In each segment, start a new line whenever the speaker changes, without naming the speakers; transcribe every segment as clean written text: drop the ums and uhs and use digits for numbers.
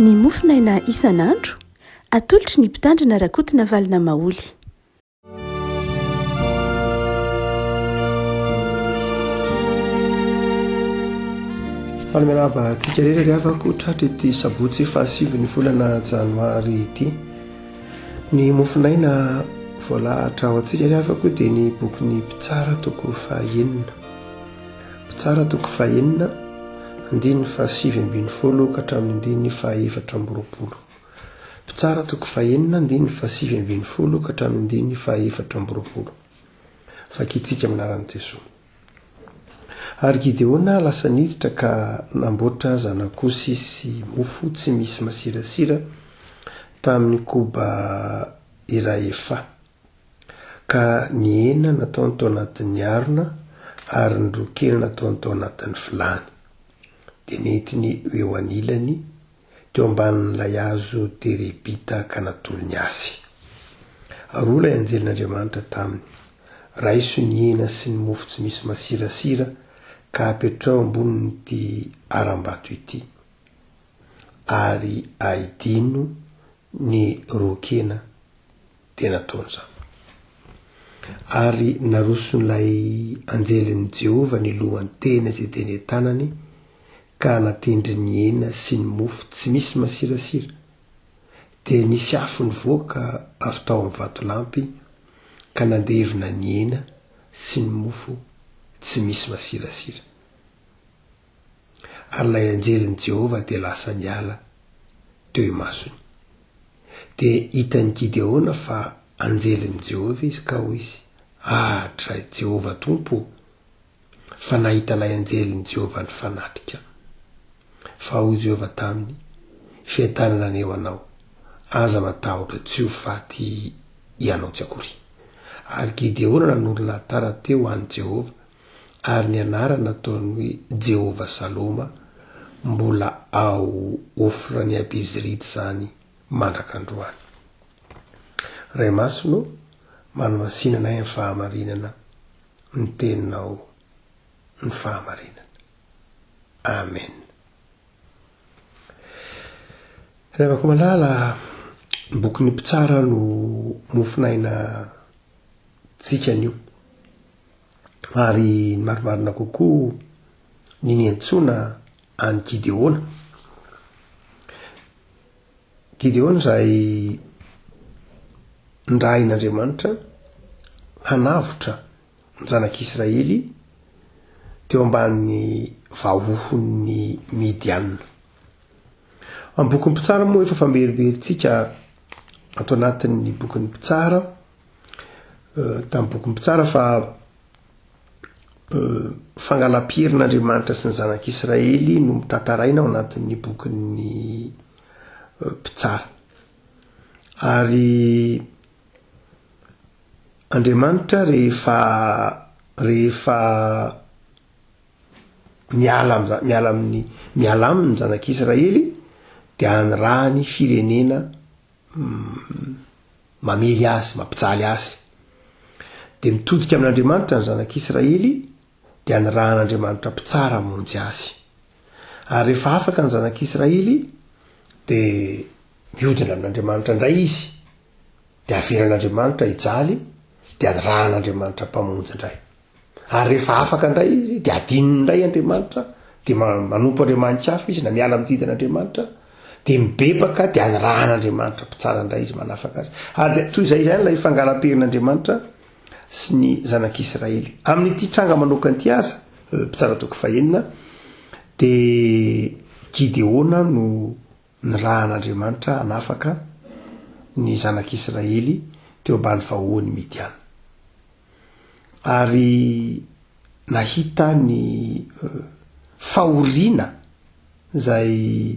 ny mofinaina isan'andro atolotry ny mpitandrina rakotina valina maoly.
Fanomenaba tika rehetra ry havako tratra ity sabotsy fahasivy ny volana janoary ity. Ny mofinaina voalahatra ao antsika ry havako dia ny bokin'ny mpitsara toko fahaenina. Mpitsara toko fahaenina andiny fahasivy ambin'ny folo ka hatramin'ny andiny fahaefatra amby roapolo. Mpitsara toko fahaenina andiny fahasivy ambin'ny folo ka hatramin'ny andiny fahaefatra amby roapolo. Vakitsika aminaran'i Jesosy. Ary Gideona lasa niditra ka namboatra zanak'osy sy mofo tsy misy masirasira tamin'ny koba iray efa. Ka ny hena nataony tao anatin'ny harona ary ny rokena nataony tao anatin'ny vilany. Dia nentiny eo anilany teo ambanin'ilay hazo terebita ka natolo ny asy. Ary ilay anjelin'Andriamanitra taminy, raiso ny hena sy ny mofo tsy misy masirasira ka apetrao ambonin'ity aram-bato ity, ary aidino ny rokena dia nataon'izany. Ary naroson'ilay anjelin'i Jehovah ny lohany tena izay teny tanany ka natendry ny hena sy ny mofo tsy misy masirasira. Dia nisy afo ny voaka avy tao amin'ny vatolampy ka nandevina ny hena sy ny mofo tsy misy masirasira. Ary ilay anjelin'i Jehovah dia lasa niala teo imasony. Dia hitan'ny Gideona fa anjelin'i Jehovah izy ka hoy izy: "Dray Jehovah Tompo, fa nahita ilay anjelin'i Jehovah ny fanatrika." Fa hoy Jehovah taminy: "Fiadanana aneo anao, aza matahotra tsy ho faty ianao tsy akory." Ary Gideona nanorona tara teo an'i Jehovah, ary ny anarana nataony hoe Jehovah Saloma, mbola ao ofra ny Abizirity zany mandrak'androany. Ray masono, manamasinanay amin'ny fahamarinana, ny teninao ny fahamarinana. Amen. Revako malala, bokin'ny mpitsara no mofinaina tsika anio. Ary marimarina kokoa ny niantsona any Gideona. Gideona izay nirahin'Andriamanitra hanavotra ny zanak'Israely teo ambanin'ny vahohon'ny Midianina. Amin'ny bokin'ny mpitsara moa efa famberiberintsika ato anatin'ny bokin'ny mpitsara, tamin'ny bokin'ny mpitsara fa fangalam-pirin'Andriamanitra sy ny zanak'Israely no mitantaraina ao anatin'ny bokin'ny mpitsara. Ary Andriamanitra rehefa miala amin'ny zanak'Israely dia anirahany firenena mamely azy, mampijaly azy. Dia mitodika amin'Andriamanitra ny zanak'Israely dia anirahan'Andriamanitra mpitsara monjy azy. Ary rehefa afaka ny zanak'Israely dia mihodina amin'Andriamanitra indray izy, dia averan'Andriamanitra hijaly, dia anirahan'Andriamanitra mpamonjy indray. Ary rehefa afaka indray izy dia adininy indray Andriamanitra, dia manompo andriamanitra hafa izy na miala amin'ny didin'Andriamanitra, dia mibebaka dia anirahan'Andriamanitra mpitsara indray izy manafaka azy. Ary toy izay zany ilay fangalam-pirin'Andriamanitra sy ny zanak'Israely amin'ity tranga manokany aza, mpitsara toko fahaenina, dia Gideona no nirahan'Andriamanitra hanafaka ny zanak'Israely teo ambany vahoan'ny Midiana. Ary nahita ny fahoriana izay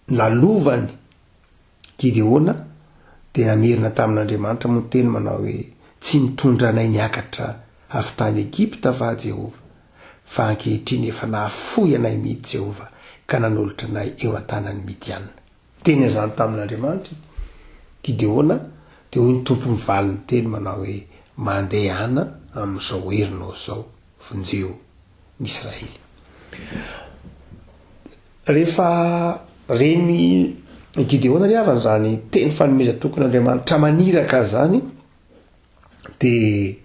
lalovany Gideona, dia namerina tamin'Andriamanitra moa teny manao hoe: "Tsy nitondra anay niakatra avy tany Egipta va Jehovah, fa ankehitriny efa nahafoy anay mihitsy Jehovah ka nanolotra anay eo an-tanan'ny Midiana." Teny izany tamin'Andriamanitra Gideona, dia hoy ny tompon'ny valiny teny manao hoe: "Mandeha ana amin'izao herinao izao, vonjeo ny Israely." rehefa reny Gideona ry havany zany teny fanomeza tokony Andriamanitra maniraka zany de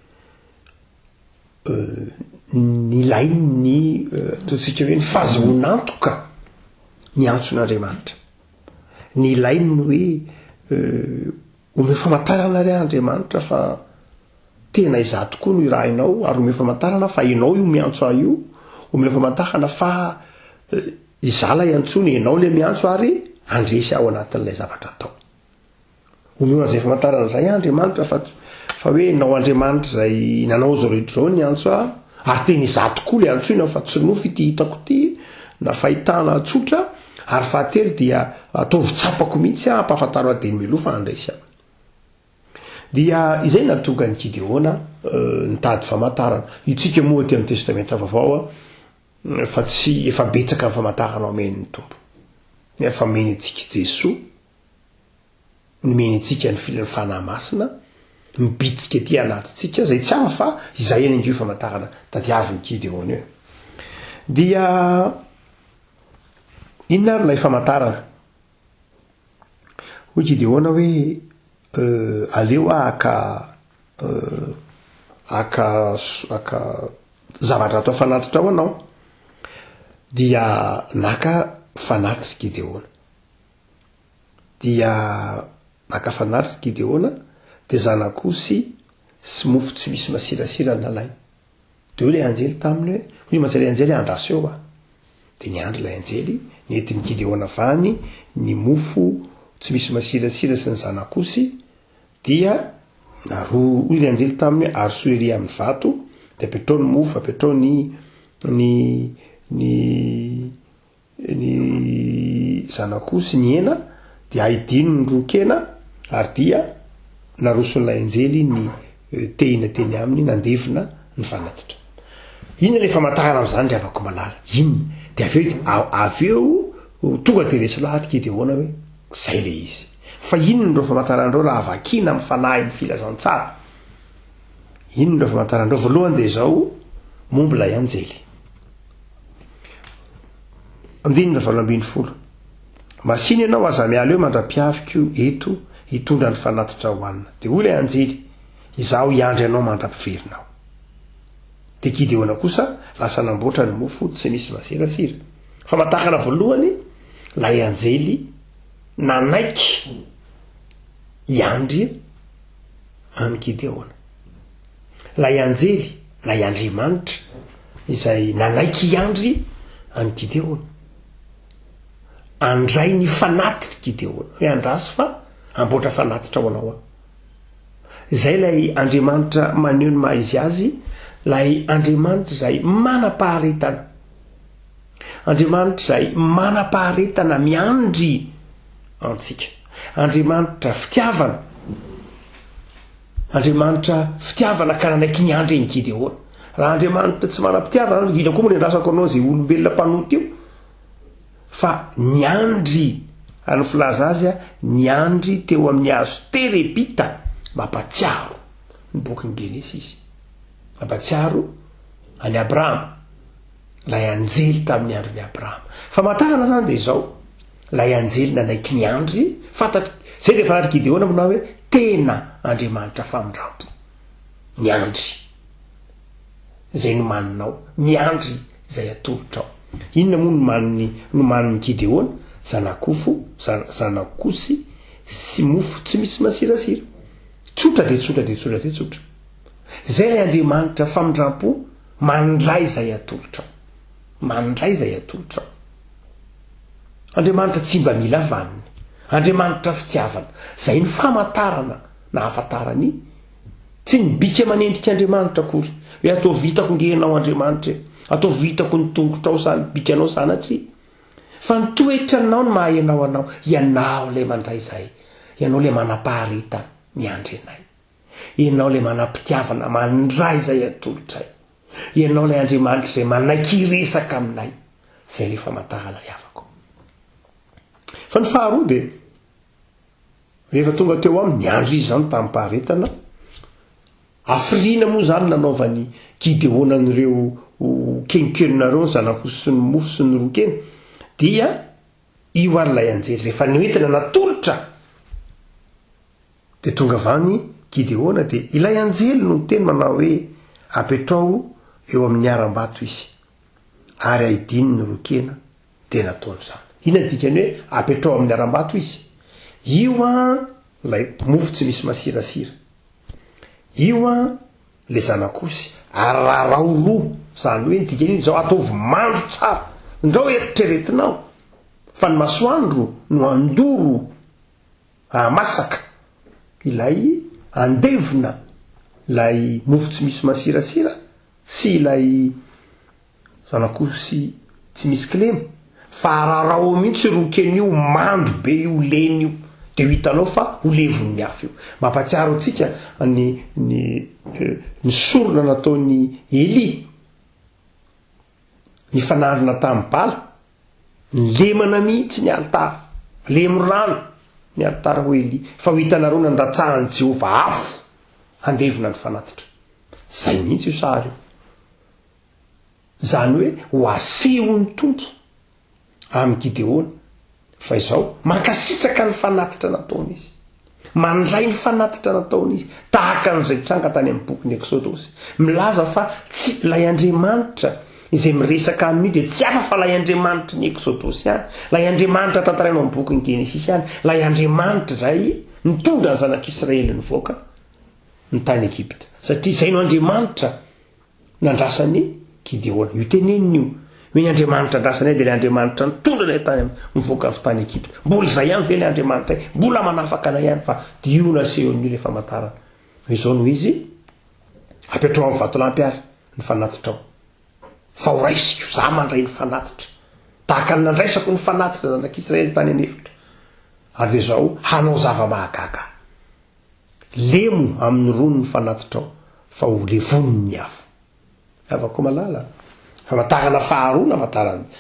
nilay ny totsika hoe ny fahazoanantoka ny antson'Andriamanitra, nilay ny hoe omeo famantarana ry Andriamanitra fa tena iza tokoa no irahinao, ary omeo famantarana fa ianao io miantso ahy io, omeo famantarana fa izala iantsony ianao le miantso ary andresy ao anatin'ilay zavatra atao. Omeo an'izay famantarana zay Andriamanitra fa hoe nao Andriamanitra zay nanao zao rehetra zao ny antso ahy, ary tena iza tokoa le antsoina fa tsy nofy ity hitako ity na fahitana tsotra, ary fahatelo dia ataovy tsapako mihitsy ampahafantaro adeny meloa fa andresy aho. Dia izay natonga ny Gideona nitady famantarana. Itsika moa aty amin'ny testamenta vaovao fa tsy efa betsaka ny famantarana omen'ny Tompo. Nefa meny antsika Jesoa, meny antsika ny filany fanahy masina, mibitsika aty anatintsika zay tsy hafa fa izay any angio famantarana tadiavin'ny Gideona io. Dia inona ary lay famantarana? Hoy Gideona hoe aleo aka zavatra atao fanatitra ao anao. Dia naka fanatitra Gideona. De zanak'osy sy mofo tsy misy masirasira nalay. De eo le anjely taminy hoe hoy mantsy le anjely andraso eo de niandry lay anjely nentin'ny Gideona vany ny mofo tsy misy masirasira sy ny zanak'osy, dia hoy le anjely taminy hoe aroso ery amin'ny vato, de apetrao ny mofo, apetrao ny zanak'osy ny hena, de ahidino ny ron-kena, ary dia naroson'ilay anjely ny tehina teny aminy, nandevina ny fanatitra. Inona le famantarana amin'izany ry avako malala? Inona? De aveo tonga de resy lahatra Gideona hoe zay le izy. Fa inona reo famantaranareo raha vakina amin'ny fanahy ny filazantsara? Inona reo famantaranareo? Voalohany de zao momba ilay anjely. 2:20 Masiny ianao aza miala eo mandra-piaviko eto hitondra ny fanatitra hoanina. De hoy ilay anjely, izaho iandry anao mandra-piverinao. De Gideona kosa lasa namboatra ny mofo tsy misy masirasira. Famantarana voalohany, lay anjely nanaiky iandry amin'ny Gideona. Lay anjely, lay Andriamanitra izay nanaiky iandry amin'ny Gideona. Andray ny fanatitra Gideona, hoe andraso fa amboatra fanatitra ao anao. Izay lay Andriamanitra maneho ny maha izy azy, lay Andriamanitra izay manam-paharetana. Andriamanitra izay manam-paharetana miandry antsika. Andriamanitra fitiavana. Andriamanitra fitiavana ka nanaiky ny andry ny Gideona. Raha Andriamanitra tsy manam-pitiavana, ina koa moa ny andrasako anao zay olombelona mpanoty io. Fa niandry, ary filaza azy niandry teo amin'ny hazo terepita, mampatsiaro ny bokin'ny Genesis, mampatsiaro any Abrahama, lay anjely tamin'ny andron'ny Abrahama. Famantarana zany de zao, lay anjely nanaiky ny andry, zay de fanatry Gideona mona hoe tena Andriamanitra famindrampo, niandry zay nomaninao, niandry zay atolotrao. Inona moa no manin'ny Gideona? Zanak'osy sy mofo tsy misy masirasira. Tsotra de tsotra. Zay lay Andriamanitra famindrampo, mandray zay atolotrao. Andriamanitra tsy mba mila vaniny. Andriamanitra fitiavana. Zay ny famantarana na ahafantarany. Tsy nibika manendrika Andriamanitra akory. Hoe atao vitako ngenao Andriamanitra, atao vitako ny tongotrao sany bikanao sanatry. Fa ny toetranao no maha ianao anao. Ianao le mandray zay. Ianao le manam-paharetana miandry anay. Ianao le manam-pitiavana mandray zay atolotray. Ianao le Andriamanitra zay manaiky resaka aminay. Zay le famantarana riavako. Fa ny faharoa de rehefa tonga teo aminy niandry izy zany tamin'ny paharetana. Afrina moa zany nanaovany Gideona n'ireo kenikeninareo ny zanak'osy sy ny mofo sy ny ron-kena. dia io arylay anjely rehefa nyoentina natolotra de tonga avany Gideona de ilay anjely no teny manao hoe apetrao eo amin'ny aram-bato izy ary aidiny ny rokena de nataon'izany. Ina dikany hoe apetrao amin'ny aram-bato izy? Io lay mofo tsy misy masirasira, io le zanak'osy ary rarao zany hoe dikany iny zao ataovy mandro tsara ndrao eritreretinao fa ny masoandro no andoro masaka ilay andevina lay mofo tsy misy masirasira sy ilay zanak'osy tsy misy klema fa rarao mihitsy rokeny io mando be io leny io de ho hitanao fa ho levon'ny afo io. Mampatsiaro antsika ny sorona nataony Eli ny fanandrina tamin'ny Bala, ny lemana mihitsy ny altara, lemo rano ny altara ho Eli fa ho hitanareo nandatsahan'i Jehova afo handevina ny fanatitra. Zay mihitsy io sary io. Zany hoe ho aseho ny tompo amin'ny Gideona fa izao mankasitraka ny fanatitra nataony izy, mandray ny fanatitra nataony izy tahaka n'izay tranga tany amin'ny bokin'ny Eksodosy milaza fa tsy lay Andriamanitra izay miresaka amin'io de tsy hafa fa lay Andriamanitra ny Eksodosy ihany, lay Andriamanitra tantarainao amin'ny bokin'ny Genesisy ihany, lay Andriamanitra zay nitondra ny zanak'Israely nivoaka ny tany Egypta satria izay no Andriamanitra nandrasany Gideona. Io teneniny io hoe ny Andriamanitra andrasany de le Andriamanitra nitondra ilay tany nivoaka avy tany Egypta. Mbola izay ihany ve le Andriamanitra mbola manafaka anay ihany fa de io nasehon'io le famantarana. Izao no izy apetrao amin'ny vatolampy ary ny fanatitra ao fa ho raisiko za mandray ny fanatitra tahaka ny nandraisako ny fanatitra zanak'Israely tany anefitra ary le zao hanao zava-mahagaga lemo amin'ny rony ny fanatitra ao fa ho levoniny ny afo. Avako malala famantarana faharoa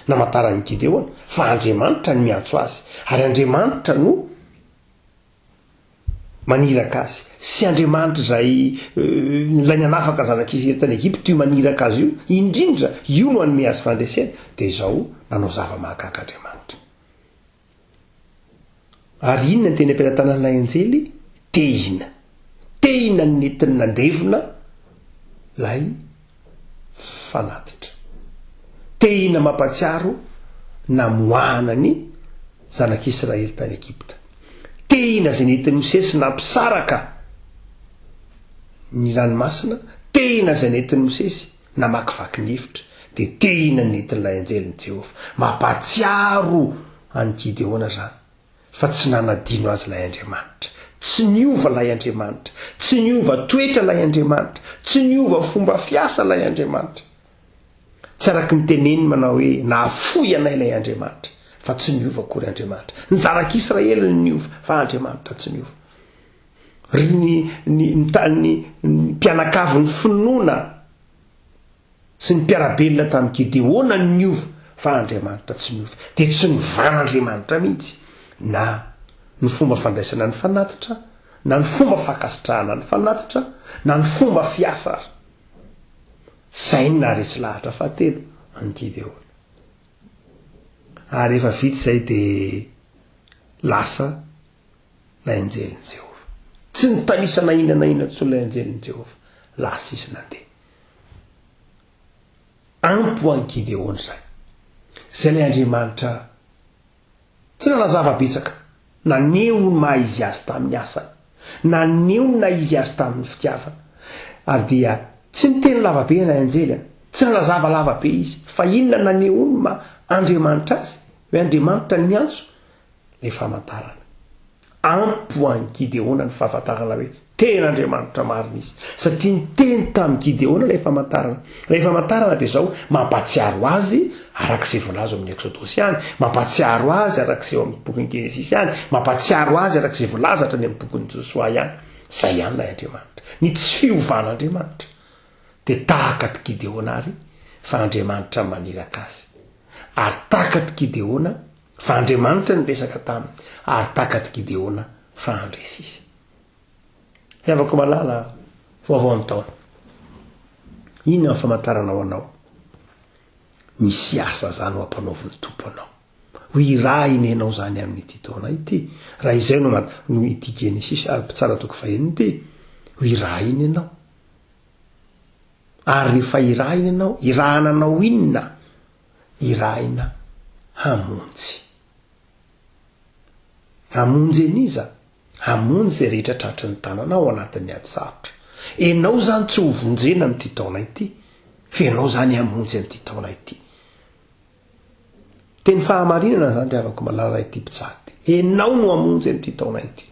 namatarany Gideona fa Andriamanitra ny miantso azy ary Andriamanitra no maniraka azy, sy Andriamanitra zay lay nanafaka zanak'Israely tany Egypta io maniraka azy io indrindra io no anome azy fandresena de izao nanao zava-mahagaga Andriamanitra. Ary inona ny teny am-pelatanan'ilay anjely? Tehina ny netiny nandevina lay fanatitra, tehina mampatsiaro namoahana ny zanak'Israely tany Egypta, tehina zay nentiny Mosesy nampisaraka ny ranomasina, tehina zay nentiny Mosesy namakivaky ny hevitra de tehina ny nentin'ilay anjeliny Jehova. Mampatsiaro any Gideona zany fa tsy nanadino azy lay Andriamanitra, tsy niova lay Andriamanitra, tsy niova toetra lay Andriamanitra, tsy niova fomba fiasa lay Andriamanitra. Tsy araky ny teneny manao hoe nahafoy anay lay Andriamanitra fa tsy niova akory Andriamanitra. Ny zanak'Israely ny niova fa Andriamanitra tsy niova. Ny mpianakavy ny finoana sy ny mpiarabelona tamin'ny Gideona ny niova fa Andriamanitra tsy niova. De tsy novan'Andriamanitra mihitsy na ny fomba fandraisana ny fanatitra, na ny fomba fakasitrahana ny fanatitra, na ny fomba fiasa ary. Zay ny naharesy lahatra fahatelo any Gideona. Ary rehefa vita zay de lasa lay anjeliny Jehova. Tsy nitanisana inana tsony lay anjeliny Jehova, lasa izy nandeha. Ampo any Gideona zay. Zay lay Andriamanitra tsy nanazava betsaka, naneho ny maha izy azy tamin'ny asany, naneho ny na izy azy tamin'ny fitiavana, ary dia tsy niteny lavabe na anjely, tsy nalazava lavabe izy fa inona naneho ny ma Andriamanitra azy hoe Andriamanitra ny miantso le famantarana. Ampo any Gideona ny fahafantarana hoe tena Andriamanitra marina izy satria niteny tamin'ny Gideona lay famantarana de zao mampatsiaro azy arak'izay voalaza amin'ny Eksodosy ihany, mampatsiaro azy arak'izay eo amin'ny bokin'ny Genesisy ihany, mampatsiaro azy arak'izay voalaza hatrany amin'ny bokin'ny Josua ihany. Zay ihany lay Andriamanitra, ny tsy fiovan'Andriamanitra de tahaka Gideona ary fa Andriamanitra maniraka azy, ary tahaka Gideona fa Andriamanitra ny resaka taminy, ary tahaka Gideona fa andresy izy. Afaka malala vaovao ny taona inona ny famantarana ho anao? Misy asa zany ho ampanaovin'ny tompo anao, ho irainy ianao zany amin'ity taona ity. Raha izay no ity Genesis tsara toko faheniny ity, ho irainy ianao. Ary rehefa irainy ianao, irahananao inona? Iraina hamonjy. Hamonjy eniza, hamonjy zay rehetra tratry ny tananao anatin'ny atsarotra. Enao zany tsy ho vonjena amin'ity taona ity, fa enao zany hamonjy amin'ity taona ity. Teny fahamarinana zany riavako malala ity mpitsady. Enao no hamonjy amin'ity taona ity.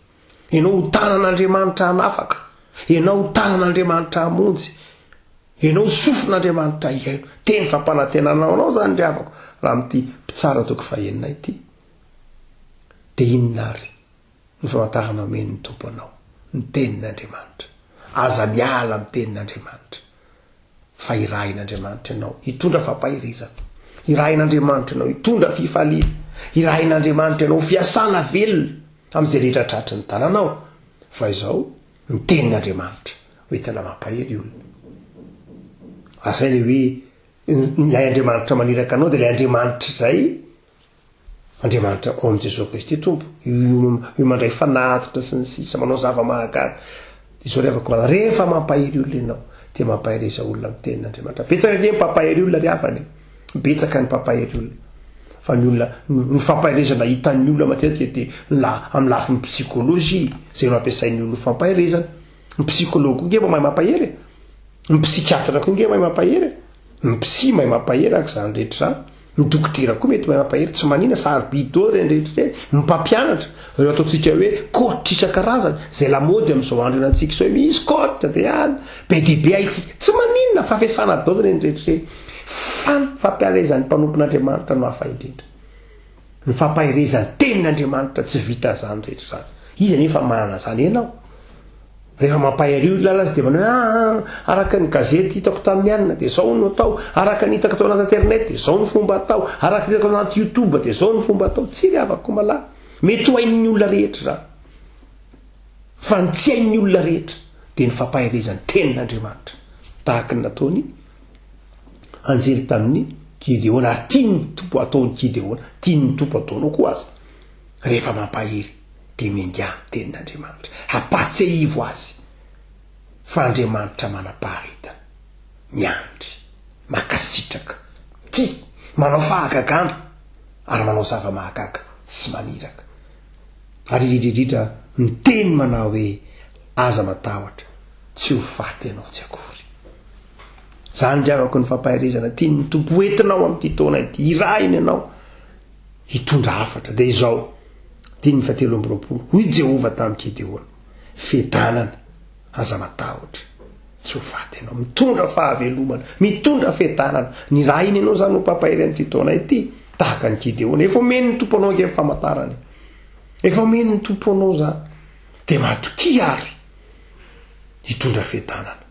Enao ho tanan'Andriamanitra hanafaka. Enao ho tanan'Andriamanitra hamonjy. Enao sofon'Andriamanitra iaino. Teny fampanantenanao anao zany riavako raha amin'ity mpitsara toko fahenina ity. De inona ary ny famantarana omeny ny tompo anao? Ny tenin'Andriamanitra. Aza miala amin'ny tenin'Andriamanitra. Fa irain'Andriamanitra ianao hitondra fampahirizana. Irain'Andriamanitra ianao hitondra fifaliana. Irain'Andriamanitra ianao fiasana velona amin'izay rehetra tratry ny tananao. Fa izao ny tenin'Andriamanitra hoentina mampahery olona. Asay le hoe ilay Andriamanitra maniraka anao dia ilay Andriamanitra izay, Andriamanitra ao amin'i Jesosy Kristy tompo, io mandray fanatitra sy ny sisa, manao zava-mahagaga. Izao riavako mana rehefa mampahery olona ianao dia mampahiriza olona amin'ny tenin'Andriamanitra. Betsaka ve mampahery olona ry havany? Betsaka ny mpampahery olona. Fa ny olona ny fampahirizana hitan'ny olona matetika dia amin'ny lafin'ny psikolojia izay no ampiasain'ny olona fampahirizana. Ny psikologa koa nge mahay mampahery, ny psikiatra koa nge mahay mampahery, ny psy mahay mampahery ak'izany rehetra zany. Ny dokotera koa mety mahay mampahery, tsy manina sarbidô reny rehetra reny, ny mpampianatra reo ataontsika hoe coach isan-karazany, zay lamaody amin'izao andro antsika izao misy coach dia any be dia be haitsika, tsy maninona fa fiasana daholo reny rehetra reny. Fa ny fampiarezan'ny mpanompon'Andriamanitra no hafa indrindra. Ny fampahirizan'ny tenin'Andriamanitra tsy vita zany rehetra zany. Izy anefa manana zany ianao. Rehefa mampahery olona lazy dia manao araka ny gazety hitako tamin'ny anina dia izao no atao, araka ny hitako tao anaty internet dia izao ny fomba atao, araka ny hitako anaty YouTube dia izao ny fomba atao. Tsy ry havako malahy. Mety ho hain'ny olona rehetra zany. Fa ny tsy hain'ny olona rehetra dia ny fampahirizan'ny tenin'Andriamanitra. Tahaka ny nataony anjely tamin'ny Gideona, tiany tompo ataony Gideona, tiany tompo ataonao koa azy. Rehefa mampahery dia menga amin'ny tenin'Andriamanitra, hampatsiahivo azy. Fa Andriamanitra manam-paharetana, miandry, makasitraka, tia, manao fahagagana ary manao zava-mahagaga sy maniraka. Ary indrindra ny teny manao hoe aza matahotra, tsy ho faty ianao tsy akory. Zany riavako ny fampahirizana tiany ny tompo entinao amin'ity taona ity, irainy ianao hitondra hafatra. Dia izao tiany 7:20 hoy Jehova tamin'ny Gideona, fetanana, aza matahotra, tsy ho faty ianao, mitondra fahavelomana, mitondra fetanana. Ny rainy ianao zany no mpampahiry amin'ity taona ity, tahaka ny Gideona. Efa omeny ny tompo anao ange famantarany, efa omeny ny tompo anao zany, dia matoki ary hitondra fetanana.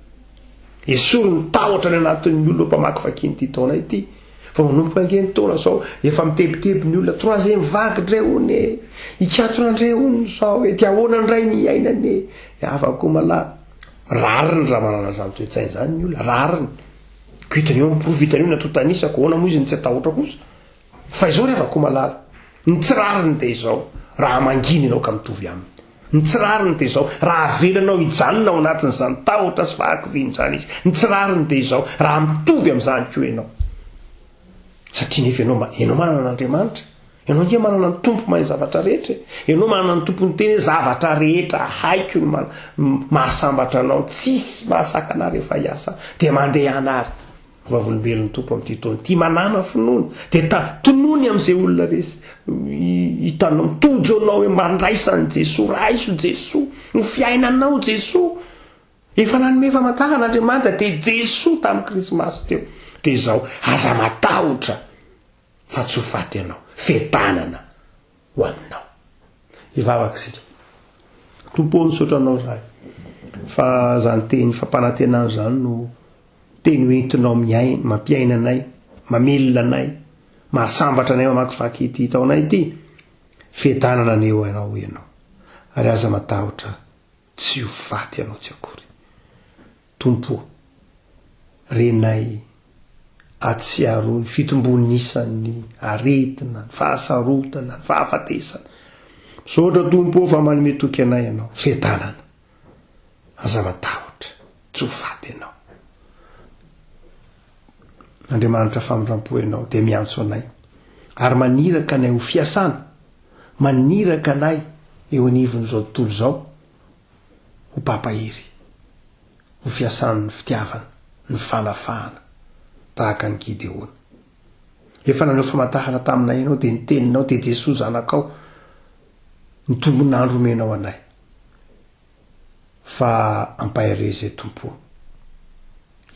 Esoro ny tahotra ny anatin'ny olona mpamakivaky nyity taona ity. Fa manomboka ange ny taona zao efa mitebiteby ny olona, troisième vague ndray hony, ikatona ndray hony zao e, dia ahoana ndray ny ainany e. Afaka malahy rariny raha manana zany toe-tsainy zany ny olona, rariny kitany eo miprovitany io natotanisako, ahoana moa izy ny tsy atahotra kosa. Fa izao rehefa malahy ny tsy rariny dia izao raha manginy ianao ka mitovy aminy. Ny tsy rariny dia izao raha avelanao hijanona ao anatin'izany tahotra sy fahakiviany zany izy. Ny tsy rariny dia izao raha mitovy amin'izany koa ianao. Satria nefa ianao manana n'Andriamanitra, ianao nge manana ny tompo mahay zavatra rehetra, ianao manana ny tompo ny teny zavatra rehetra haiko ny mahasambatra anao, tsisy mahasaka ana rehefa hiasa dia mandeha anary. Vavolombelon'ny tompo amin'ity taona ity manana finoana dia tonony amin'izay olona resy hitanao mitojo anao hoe mandraisan'i Jesosy, raiso Jesosy, ny fiainanao Jesosy. Efa nanome famantaran'Andriamanitra dia Jesosy tamin'ny Krismasy teo. Dia izao aza matahotra fa tsy ho faty ianao, fetanana ho aminao. Ivavaka isika, tompo misaotra anao zany fa zany teny fampanantenana zany no teny hoentinao miaina, mampiaina anay, mamelona anay, mahasambatra anay mamakivaky ity taonay ity. Fetanana aneo ianao ary aza matahotra tsy ho faty ianao tsy akory. Tompo, renay atsiaro ny fitombonisany aretina ny fahasarotana ny fahafatesana sotra tompo fa manome toky anay ianao fetanana aza-matahotra tsy ho faty ianao n'Andriamanitra famindram-po ianao dia miantso anay ary maniraka anay ho fiasana maniraka anay eo anivon'izao tontolo izao ho papahiry ho fiasan'ny fitiavana ny fanafahana tahaka ny Gideona efa nanao famatahana taminay ianao dia niteninao dia Jesosy zanakao ny tombon'andro omenao anay fa ampahireo izay tompo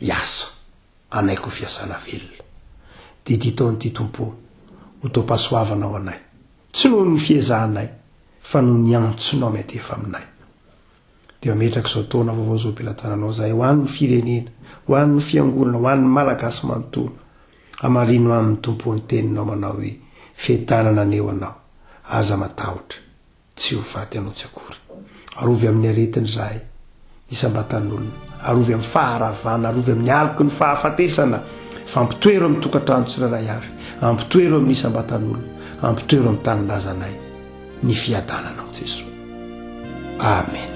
hiasa anaiko fiasana velona dia dito an'ity tompo ho tao-pahasoavanao anay tsy noho ny fiezahanay fa noho ny antsonao miatefa aminay dia mametraka izao taona vaovao zao am-pelatananao zahay ho an'ny firenena ho an'ny fiangonana ho an'ny malagasy manontolo hamarino amin'ny tompo ny teninao manao hoe fetanana aneo anao aza matahotra tsy ho faty anao tsy akory arovy amin'ny aretiny zahay isambatan'olona arovy amin'ny faharavana arovy amin'ny aloky ny fahafatesana fampitoero amin'ny tokantrano tsirairay avy ampitoero amin'ny isambatan'olona ampitoero amin'ny tanindrazanay ny fiadananao Jesosy amen.